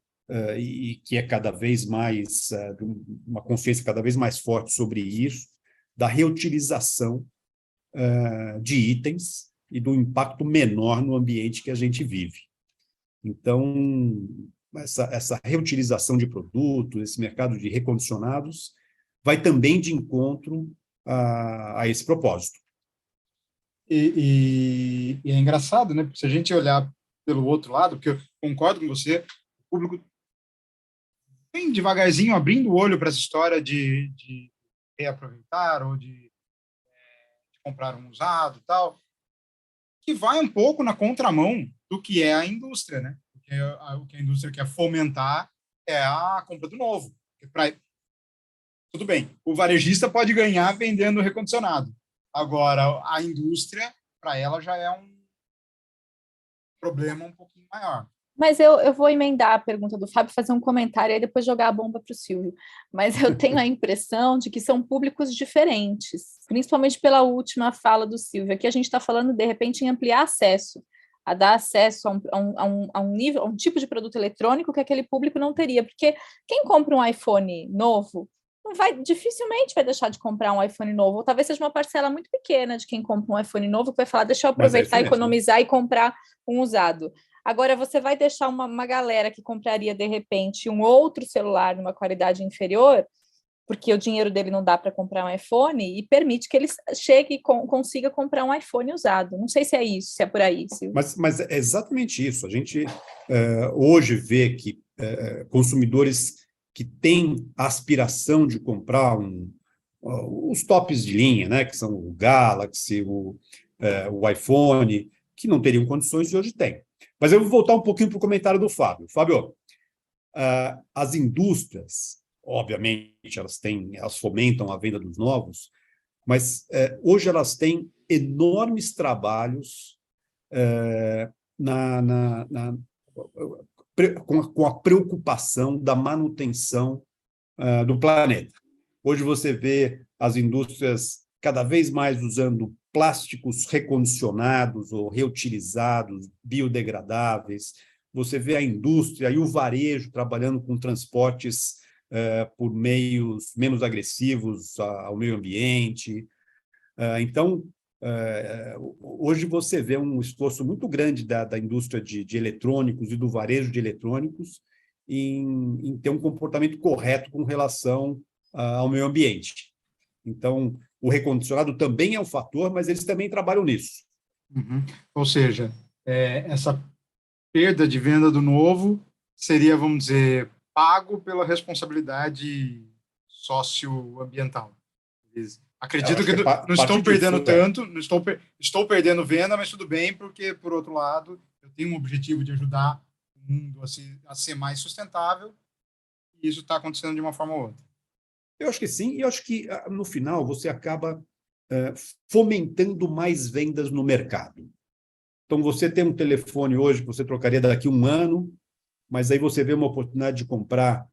e que é cada vez mais, uma consciência cada vez mais forte sobre isso, da reutilização de itens e do impacto menor no ambiente que a gente vive. Então, essa reutilização de produtos, esse mercado de recondicionados, vai também de encontro a esse propósito. E é engraçado, né? Porque se a gente olhar pelo outro lado, porque eu concordo com você, o público vem devagarzinho abrindo o olho para essa história de reaproveitar ou de comprar um usado e tal, que vai um pouco na contramão do que é a indústria, né? Porque o que a indústria quer fomentar é a compra do novo. Tudo bem, o varejista pode ganhar vendendo recondicionado. Agora, a indústria, para ela, já é um problema um pouquinho maior. Mas eu vou emendar a pergunta do Fábio, fazer um comentário e depois jogar a bomba para o Silvio. Mas eu tenho a impressão de que são públicos diferentes, principalmente pela última fala do Silvio. Aqui a gente está falando, de repente, em ampliar acesso, a dar acesso a um nível, a um tipo de produto eletrônico que aquele público não teria. Porque quem compra um iPhone novo dificilmente vai deixar de comprar um iPhone novo, ou talvez seja uma parcela muito pequena de quem compra um iPhone novo que vai falar, deixa eu aproveitar, economizar e comprar um usado. Agora, você vai deixar uma galera que compraria, de repente, um outro celular numa qualidade inferior, porque o dinheiro dele não dá para comprar um iPhone, e permite que ele chegue e consiga comprar um iPhone usado. Não sei se é isso, se é por aí. Mas é exatamente isso. A gente hoje vê que consumidores que têm a aspiração de comprar os tops de linha, né, que são o Galaxy, o iPhone, que não teriam condições e hoje têm. Mas eu vou voltar um pouquinho para o comentário do Fábio. Fábio, as indústrias, obviamente, elas fomentam a venda dos novos, mas hoje elas têm enormes trabalhos com a preocupação da manutenção do planeta. Hoje você vê as indústrias cada vez mais usando plásticos recondicionados ou reutilizados, biodegradáveis. Você vê a indústria e o varejo trabalhando com transportes por meios menos agressivos ao meio ambiente. Então, hoje você vê um esforço muito grande da indústria de eletrônicos e do varejo de eletrônicos em ter um comportamento correto com relação ao meio ambiente. Então, o recondicionado também é um fator, mas eles também trabalham nisso. Uhum. Ou seja, essa perda de venda do novo seria, vamos dizer, pago pela responsabilidade socioambiental. Acredito que não estou perdendo tanto, não estou perdendo venda, mas tudo bem, porque, por outro lado, eu tenho um objetivo de ajudar o mundo a ser mais sustentável, e isso está acontecendo de uma forma ou outra. Eu acho que sim, e eu acho que, no final, você acaba fomentando mais vendas no mercado. Então, você tem um telefone hoje que você trocaria daqui a um ano, mas aí você vê uma oportunidade de comprar,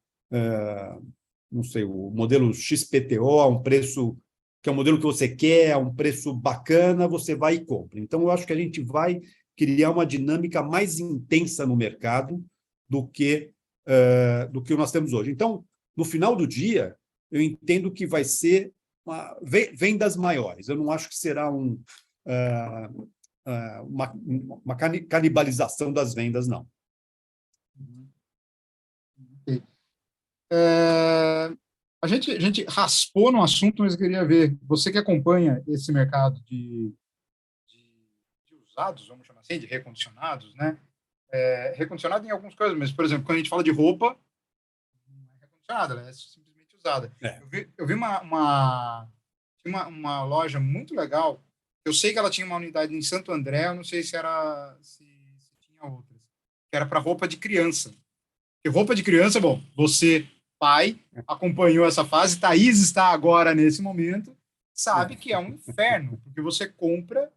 não sei, o modelo XPTO a um preço que é o modelo que você quer, a um preço bacana, você vai e compra. Então, eu acho que a gente vai criar uma dinâmica mais intensa no mercado do que nós temos hoje. Então, no final do dia, eu entendo que vai ser vendas maiores. Eu não acho que será uma canibalização das vendas, não. Okay. A gente raspou no assunto, mas eu queria ver, você que acompanha esse mercado de usados, vamos chamar assim, de recondicionados, né? Recondicionado em algumas coisas, mas, por exemplo, quando a gente fala de roupa, não é recondicionada, ela é simplesmente usada. Eu vi uma loja muito legal, eu sei que ela tinha uma unidade em Santo André, eu não sei se tinha outras, que era para roupa de criança. Porque roupa de criança, bom, você, pai, acompanhou essa fase, Thaís está agora nesse momento, sabe que é um inferno, porque você compra...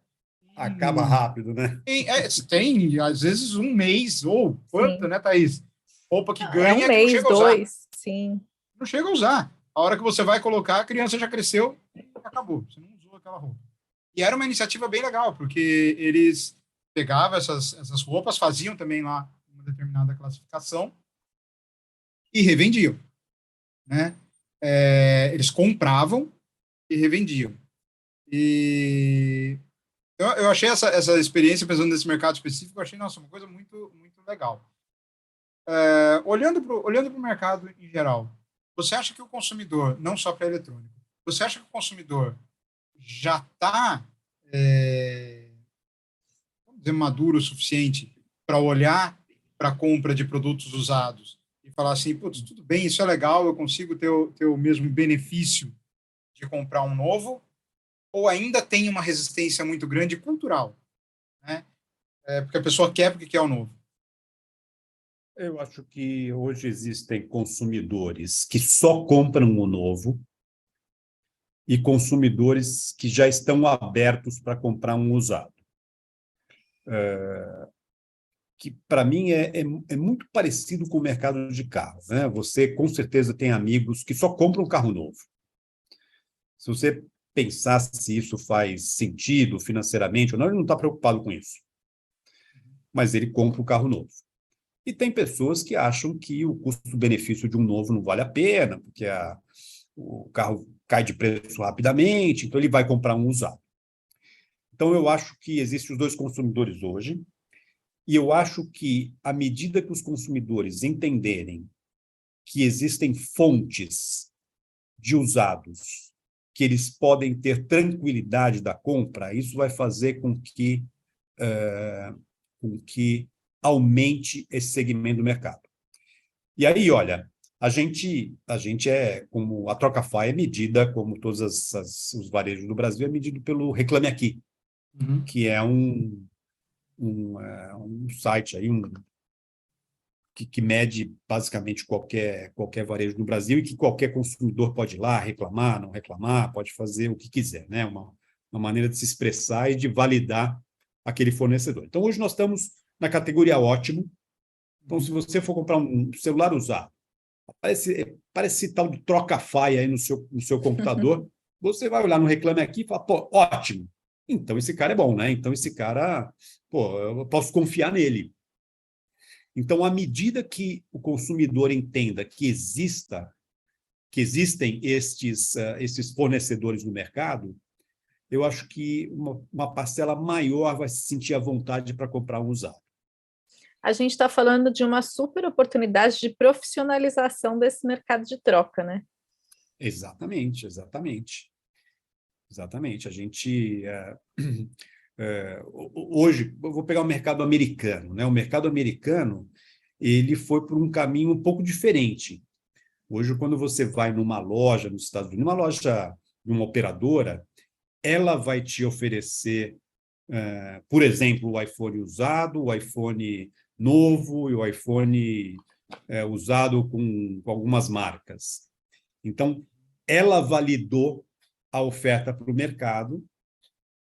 Acaba rápido, né? Tem, às vezes, um mês, ou quanto, né, Thaís? Roupa que ganha, um mês, que não chega a usar. 2, sim. Não chega a usar. A hora que você vai colocar, a criança já cresceu e acabou. Você não usou aquela roupa. E era uma iniciativa bem legal, porque eles pegavam essas roupas, faziam também lá uma determinada classificação e revendiam, né? Eles compravam e revendiam. E eu achei essa experiência, pensando nesse mercado específico, eu achei, nossa, uma coisa muito, muito legal. Olhando para o mercado em geral, você acha que o consumidor, não só para eletrônico, você acha que o consumidor já está, vamos dizer, maduro o suficiente para olhar para a compra de produtos usados e falar assim, putz, tudo bem, isso é legal, eu consigo ter o mesmo benefício de comprar um novo, ou ainda tem uma resistência muito grande cultural, né? Porque a pessoa quer porque quer o novo. Eu acho que hoje existem consumidores que só compram o novo e consumidores que já estão abertos para comprar um usado. Que, para mim, é muito parecido com o mercado de carros, né? Você, com certeza, tem amigos que só compram carro novo. Se você pensar se isso faz sentido financeiramente ou não, ele não está preocupado com isso. Mas ele compra o carro novo. E tem pessoas que acham que o custo-benefício de um novo não vale a pena, porque o carro cai de preço rapidamente, então ele vai comprar um usado. Então, eu acho que existem os dois consumidores hoje, e eu acho que, à medida que os consumidores entenderem que existem fontes de usados que eles podem ter tranquilidade da compra, isso vai fazer com que aumente esse segmento do mercado. E aí, olha, a gente como a Trocafy é medida, como todos os varejos do Brasil, é medido pelo Reclame Aqui, que é um site aí, que mede basicamente qualquer varejo no Brasil e que qualquer consumidor pode ir lá reclamar, não reclamar, pode fazer o que quiser, né? Uma maneira de se expressar e de validar aquele fornecedor. Então, hoje nós estamos na categoria ótimo. Então, se você for comprar um celular usado, parece esse tal de Trocafy aí no seu computador, você vai olhar no Reclame Aqui e falar, pô, ótimo. Então, esse cara é bom, né? Então, esse cara, pô, eu posso confiar nele. Então, à medida que o consumidor entenda que existem estes fornecedores no mercado, eu acho que uma parcela maior vai se sentir à vontade para comprar um usado. A gente está falando de uma super oportunidade de profissionalização desse mercado de troca, né? Exatamente. A gente... hoje, eu vou pegar o mercado americano, né? O mercado americano, ele foi por um caminho um pouco diferente. Hoje, quando você vai numa loja nos Estados Unidos, numa loja de uma operadora, ela vai te oferecer por exemplo, o iPhone usado, o iPhone novo e o iPhone usado com algumas marcas. Então, ela validou a oferta para o mercado.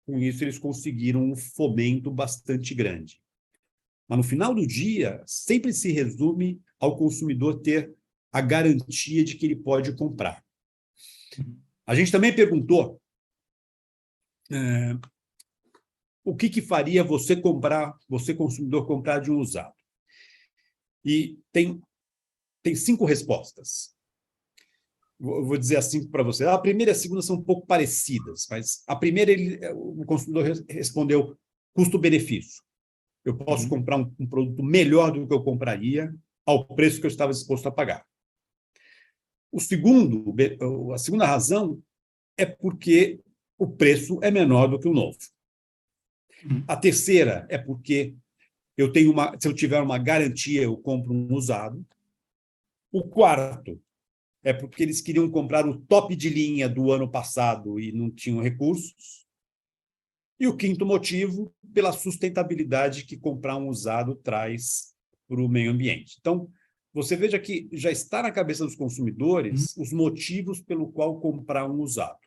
Com isso, eles conseguiram um fomento bastante grande. Mas, no final do dia, sempre se resume ao consumidor ter a garantia de que ele pode comprar. A gente também perguntou o que faria você consumidor, comprar de um usado. E tem 5 respostas. Vou dizer assim para você. A primeira e a segunda são um pouco parecidas, mas a primeira, o consumidor respondeu custo-benefício. Eu posso comprar um produto melhor do que eu compraria ao preço que eu estava disposto a pagar. A segunda razão é porque o preço é menor do que o novo. A terceira é porque se eu tiver uma garantia, eu compro um usado. O quarto é porque eles queriam comprar o top de linha do ano passado e não tinham recursos. E o quinto motivo, pela sustentabilidade que comprar um usado traz para o meio ambiente. Então, você veja que já está na cabeça dos consumidores os motivos pelo qual comprar um usado.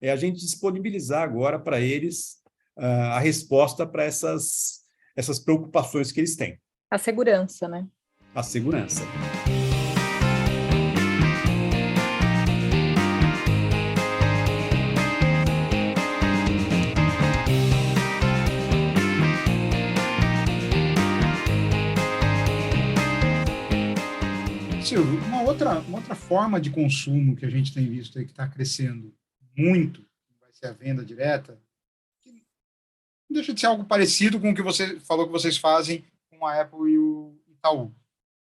É a gente disponibilizar agora para eles a resposta para essas preocupações que eles têm. A segurança, né? A segurança. Silvio, uma outra forma de consumo que a gente tem visto aí que está crescendo muito, vai ser a venda direta, que não deixa de ser algo parecido com o que você falou que vocês fazem com a Apple e o Itaú.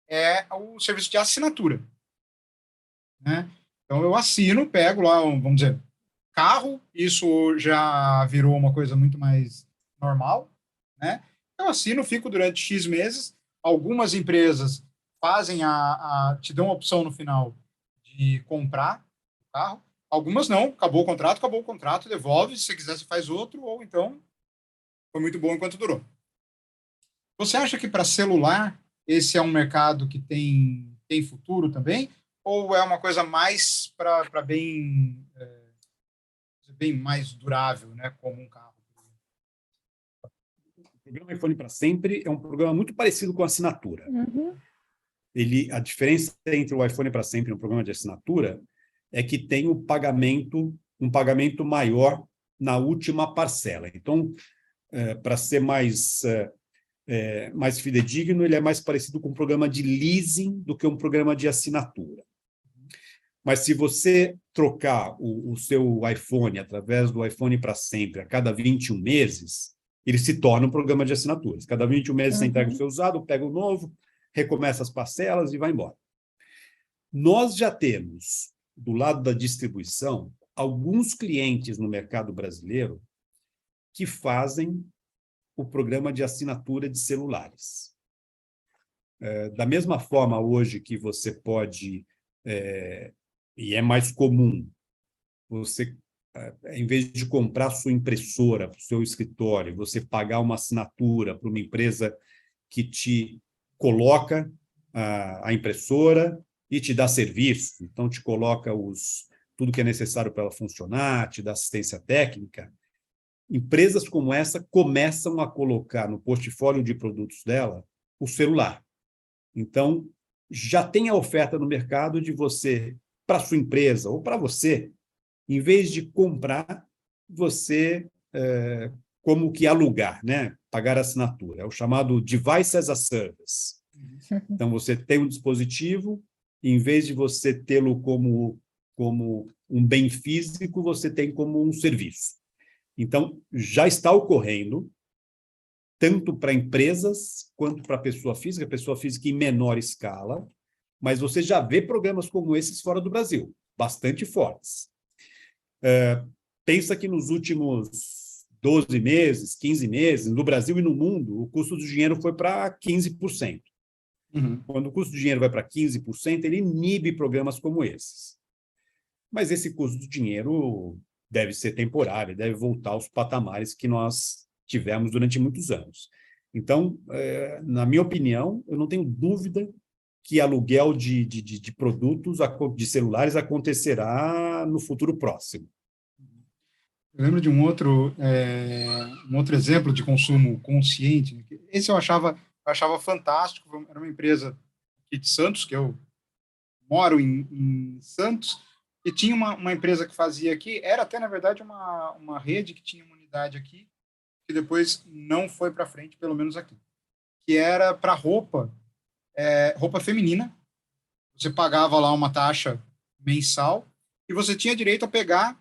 É o serviço de assinatura. Né? Então, eu assino, pego lá, vamos dizer, carro, isso já virou uma coisa muito mais normal. Né? Eu assino, fico durante X meses. Algumas empresas fazem te dão a opção no final de comprar o carro. Algumas não, acabou o contrato, devolve, se você quiser você faz outro, ou então foi muito bom enquanto durou. Você acha que para celular esse é um mercado que tem futuro também? Ou é uma coisa mais para bem mais durável, né, como um carro? O programa iPhone para Sempre é um programa muito parecido com a assinatura. A diferença entre o iPhone para Sempre e um programa de assinatura é que tem um pagamento maior na última parcela. Então, para ser mais fidedigno, ele é mais parecido com um programa de leasing do que um programa de assinatura. Mas se você trocar o seu iPhone através do iPhone para Sempre a cada 21 meses, ele se torna um programa de assinaturas. Cada 21 meses você entrega o seu usado, pega o novo, recomeça as parcelas e vai embora. Nós já temos, do lado da distribuição, alguns clientes no mercado brasileiro que fazem o programa de assinatura de celulares. Da mesma forma hoje que você pode, e é mais comum, você, em vez de comprar sua impressora para o seu escritório, você pagar uma assinatura para uma empresa que te coloca a impressora e te dá serviço, então te coloca tudo que é necessário para ela funcionar, te dá assistência técnica. Empresas como essa começam a colocar no portfólio de produtos dela o celular. Então, já tem a oferta no mercado de você, para sua empresa ou para você, em vez de comprar, você como que alugar, né? Pagar assinatura. É o chamado Device as a Service. Então, você tem um dispositivo, em vez de você tê-lo como um bem físico, você tem como um serviço. Então, já está ocorrendo, tanto para empresas quanto para pessoa física em menor escala, mas você já vê programas como esses fora do Brasil, bastante fortes. Pensa que nos últimos 12 meses, 15 meses, no Brasil e no mundo, o custo do dinheiro foi para 15%. Quando o custo do dinheiro vai para 15%, ele inibe programas como esses. Mas esse custo do dinheiro deve ser temporário, deve voltar aos patamares que nós tivemos durante muitos anos. Então, na minha opinião, eu não tenho dúvida que aluguel de produtos, de celulares, acontecerá no futuro próximo. Eu lembro de um outro exemplo de consumo consciente, né? Esse eu achava fantástico. Era uma empresa aqui de Santos, que eu moro em Santos, e tinha uma empresa que fazia aqui, era até, na verdade, uma rede que tinha uma unidade aqui, que depois não foi para frente, pelo menos aqui, que era para roupa feminina. Você pagava lá uma taxa mensal e você tinha direito a pegar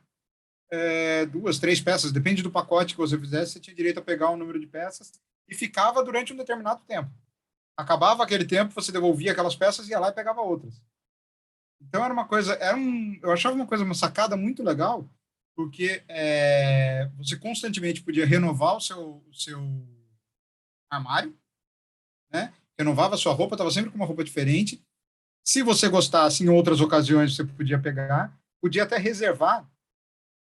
2, 3 peças, depende do pacote que você fizesse, você tinha direito a pegar um número de peças e ficava durante um determinado tempo. Acabava aquele tempo, você devolvia aquelas peças, ia lá e pegava outras. Então era uma coisa, eu achava uma sacada muito legal, porque você constantemente podia renovar o seu armário, né? Renovava a sua roupa, estava sempre com uma roupa diferente. Se você gostasse, em outras ocasiões, você podia pegar, podia até reservar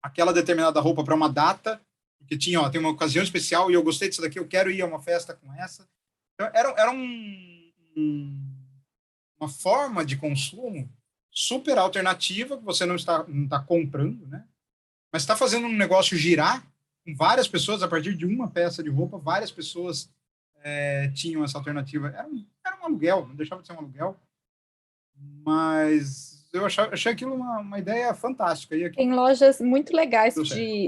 aquela determinada roupa para uma data, porque tem uma ocasião especial e eu gostei disso daqui, eu quero ir a uma festa com essa. Então, era uma forma de consumo super alternativa, que você não está comprando, né? Mas está fazendo um negócio girar com várias pessoas, a partir de uma peça de roupa, várias pessoas tinham essa alternativa. Era um aluguel, não deixava de ser um aluguel, mas eu achei aquilo uma ideia fantástica. E aqui, tem lojas muito legais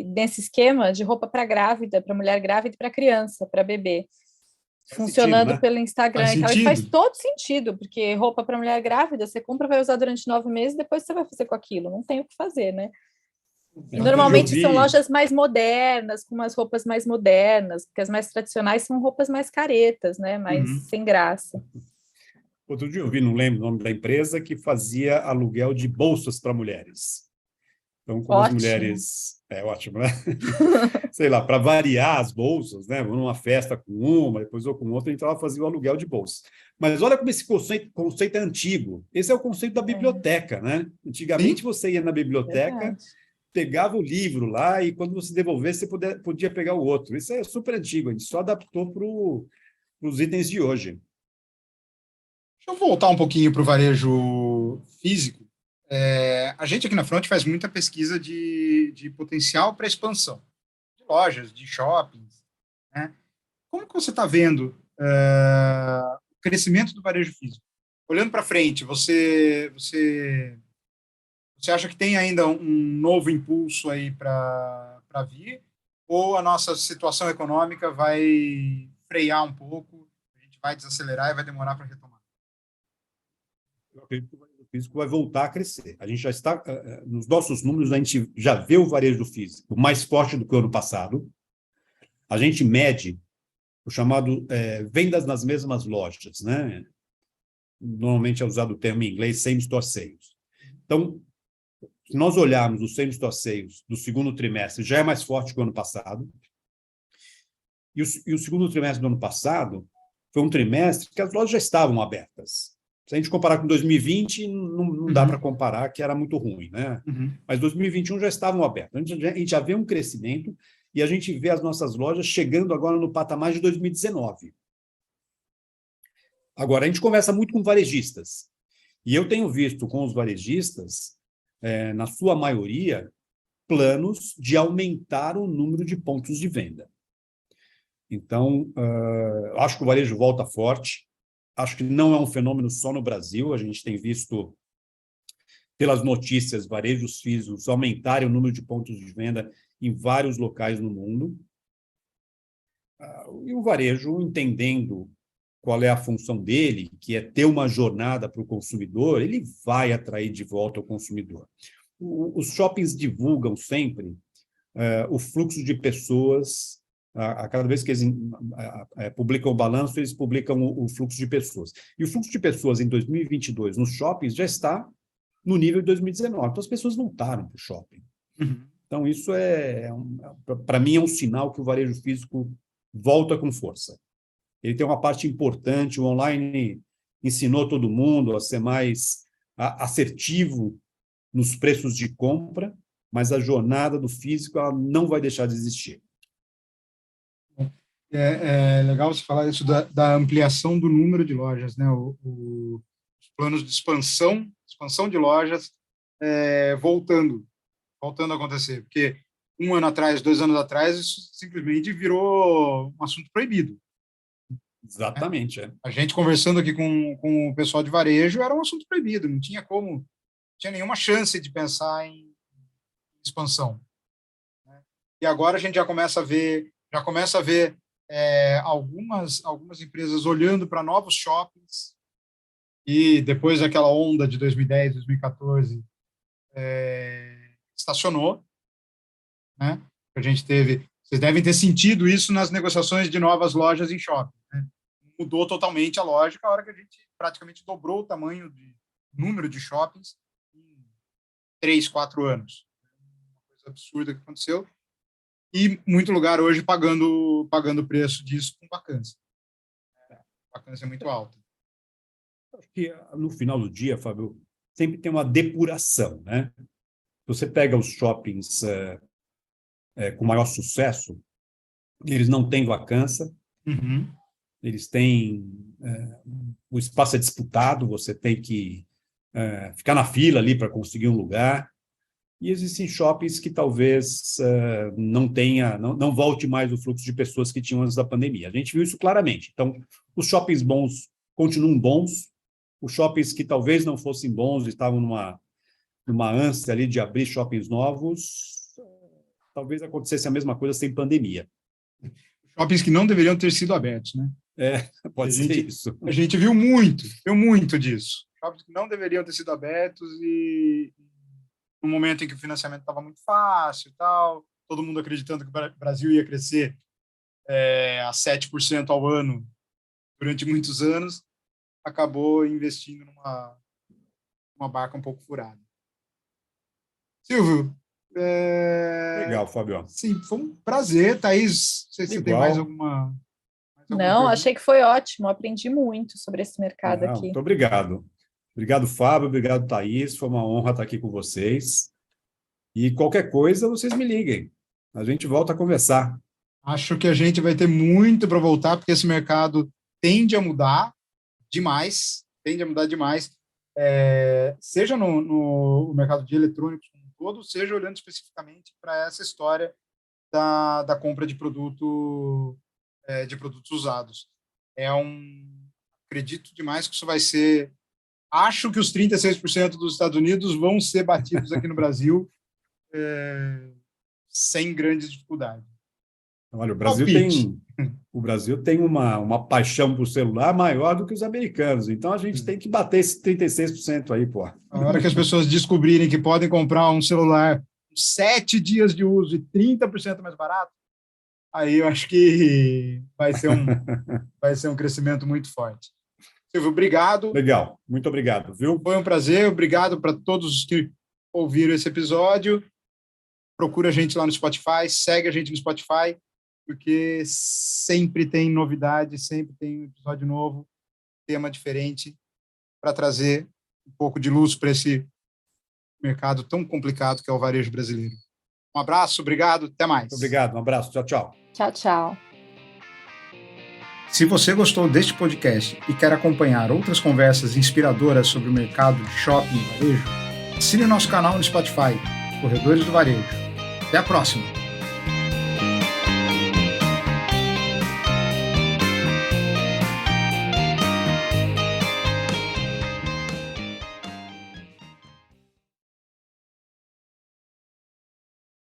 nesse esquema de roupa para grávida, para mulher grávida e para criança, para bebê. Funcionando sentido, né? Pelo Instagram e tal. E faz todo sentido, porque roupa para mulher grávida, você compra, vai usar durante 9 meses, depois você vai fazer com aquilo. Não tem o que fazer, né? E normalmente são lojas mais modernas, com umas roupas mais modernas, porque as mais tradicionais são roupas mais caretas, né? Mais sem graça. Outro dia eu vi, não lembro o nome da empresa, que fazia aluguel de bolsas para mulheres. Então, como as mulheres... ótimo, né? Sei lá, para variar as bolsas, né? Vou numa festa com uma, depois vou com outra, então ela fazia o aluguel de bolsas. Mas olha como esse conceito é antigo. Esse é o conceito da biblioteca, né? Antigamente você ia na biblioteca, pegava o livro lá e quando você devolvesse, você podia pegar o outro. Isso é super antigo, a gente só adaptou para os itens de hoje. Deixa eu voltar um pouquinho para o varejo físico. A gente aqui na Front faz muita pesquisa de potencial para expansão de lojas, de shoppings, né? Como que você está vendo o crescimento do varejo físico? Olhando para frente, você acha que tem ainda um novo impulso aí para vir? Ou a nossa situação econômica vai frear um pouco, a gente vai desacelerar e vai demorar para retomar? Eu acredito que o varejo físico vai voltar a crescer. A gente já está, nos nossos números, a gente já vê o varejo físico mais forte do que o ano passado. A gente mede o chamado vendas nas mesmas lojas, né? Normalmente é usado o termo em inglês same-store sales. Então, se nós olharmos o same-store sales do segundo trimestre, já é mais forte que o ano passado. E o segundo trimestre do ano passado foi um trimestre que as lojas já estavam abertas. Se a gente comparar com 2020, não dá para comparar, que era muito ruim, né? Mas 2021 já estavam abertas. A gente já vê um crescimento e a gente vê as nossas lojas chegando agora no patamar de 2019. Agora, a gente conversa muito com varejistas. E eu tenho visto com os varejistas, na sua maioria, planos de aumentar o número de pontos de venda. Então, acho que o varejo volta forte. Acho que não é um fenômeno só no Brasil. A gente tem visto, pelas notícias, varejos físicos aumentarem o número de pontos de venda em vários locais no mundo. E o varejo, entendendo qual é a função dele, que é ter uma jornada para o consumidor, ele vai atrair de volta o consumidor. Os shoppings divulgam sempre o fluxo de pessoas. A cada vez que eles publicam o balanço, eles publicam o fluxo de pessoas. E o fluxo de pessoas em 2022 nos shoppings já está no nível de 2019. Então, as pessoas voltaram para o shopping. Então, isso para mim, é um sinal que o varejo físico volta com força. Ele tem uma parte importante, o online ensinou todo mundo a ser mais assertivo nos preços de compra, mas a jornada do físico ela não vai deixar de existir. É legal você falar isso da ampliação do número de lojas, né? Os planos de expansão de lojas voltando a acontecer, porque 1 ano atrás, 2 anos atrás, isso simplesmente virou um assunto proibido. Exatamente. A gente conversando aqui com o pessoal de varejo, era um assunto proibido, não tinha nenhuma chance de pensar em expansão. E agora a gente já começa a ver algumas empresas olhando para novos shoppings, e depois daquela onda de 2010, 2014, estacionou, né? A gente teve, vocês devem ter sentido isso nas negociações de novas lojas em shopping, né? Mudou totalmente a lógica a hora que a gente praticamente dobrou o tamanho de número de shoppings em 3, 4 anos. Uma coisa absurda que aconteceu. E muito lugar hoje pagando o preço disso com vacância. A vacância é muito alta. Acho que no final do dia, Fábio, sempre tem uma depuração, né? Você pega os shoppings com maior sucesso, eles não têm vacância, Uhum. eles têm... o espaço é disputado, você tem que ficar na fila ali para conseguir um lugar. E existem shoppings que talvez não volte mais o fluxo de pessoas que tinham antes da pandemia. A gente viu isso claramente. Então, os shoppings bons continuam bons, os shoppings que talvez não fossem bons, estavam numa ânsia ali de abrir shoppings novos, talvez acontecesse a mesma coisa sem pandemia. Shoppings que não deveriam ter sido abertos, né? Pode ser isso. A gente viu muito disso. Shoppings que não deveriam ter sido abertos e no momento em que o financiamento estava muito fácil e tal, todo mundo acreditando que o Brasil ia crescer a 7% ao ano durante muitos anos, acabou investindo numa barca um pouco furada. Silvio, legal, Fábio. Sim, foi um prazer. Thaís, não sei se você tem mais alguma Não, pergunta? Achei que foi ótimo, aprendi muito sobre esse mercado aqui. Muito obrigado. Obrigado, Fábio, obrigado, Thaís, foi uma honra estar aqui com vocês. E qualquer coisa, vocês me liguem. A gente volta a conversar. Acho que a gente vai ter muito para voltar, porque esse mercado tende a mudar demais, seja no mercado de eletrônicos como um todo, seja olhando especificamente para essa história da compra de produtos usados. Acredito demais que isso vai ser... Acho que os 36% dos Estados Unidos vão ser batidos aqui no Brasil sem grandes dificuldades. Olha, o Brasil tem uma paixão por celular maior do que os americanos, então a gente tem que bater esses 36% aí, pô. A hora que as pessoas descobrirem que podem comprar um celular 7 dias de uso e 30% mais barato, aí eu acho que vai ser um crescimento muito forte. Silvio, obrigado. Legal, muito obrigado, viu? Foi um prazer, obrigado para todos os que ouviram esse episódio. Procura a gente lá no Spotify, segue a gente no Spotify, porque sempre tem novidade, sempre tem um episódio novo, tema diferente, para trazer um pouco de luz para esse mercado tão complicado que é o varejo brasileiro. Um abraço, obrigado, até mais. Muito obrigado, um abraço, tchau, tchau. Tchau, tchau. Se você gostou deste podcast e quer acompanhar outras conversas inspiradoras sobre o mercado de shopping e varejo, assine nosso canal no Spotify, Corredores do Varejo. Até a próxima!